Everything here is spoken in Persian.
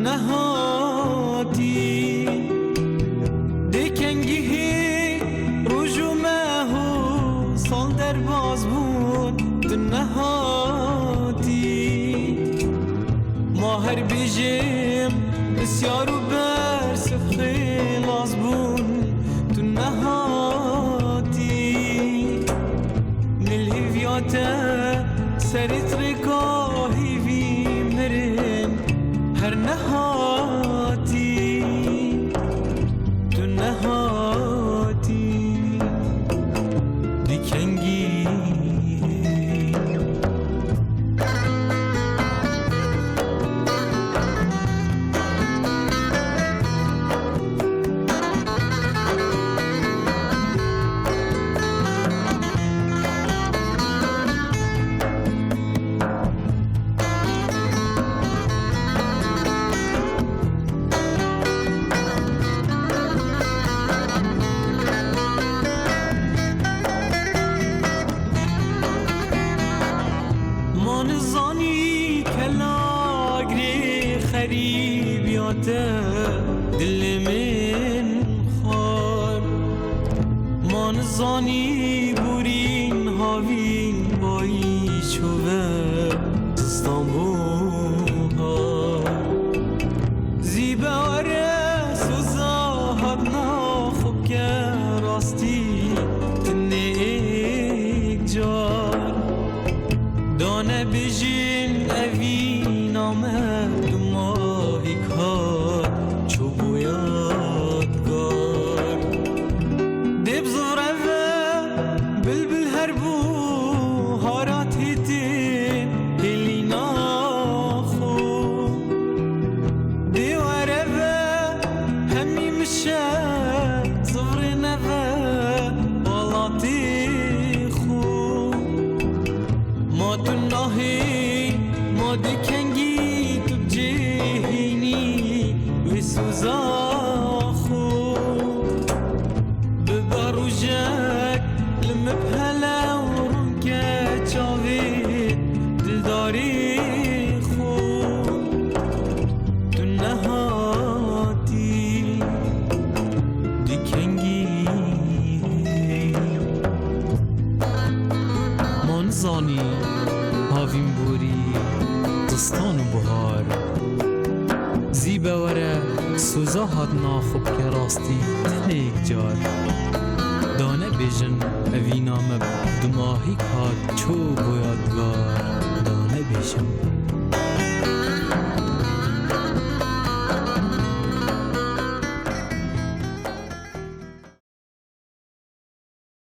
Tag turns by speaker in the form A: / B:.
A: نهاتی دکنگی روژو مهو سال در باز بود تو نهاتی ما هر بیجیم بسیار و برسف خلاص بون تو نهاتی ملهویاته سریت رکاهی وی مرن هر نهاتی تو نهاتی دیکنگی زانی کلاگری خریبیات دل من خار من زانی بورین هاوین بایی چوه استانبول زیبه آره سوزا هد ناخب که راستی تنیک جار دانه بجین اوی نامد ماهی کار چوبو یادگار دب زوره و بلبل هر بو هارات هیتین هلی ناخو دیواره و همی مشه زوره نوه بالاتی ما تو ناهی ما دکنگی تو جهینی و سوزا خود ببارو جک لمبهلا ورم که چاوی دلداری خود تو نهاتی دکنگی منزانی هاوین بوری دستان و بهار زیبه وره سوزا هاد ناخب که راستی تنیک جار دانه بیجن اوی نامه دماهی کار چوب و یادگار دانه بیجن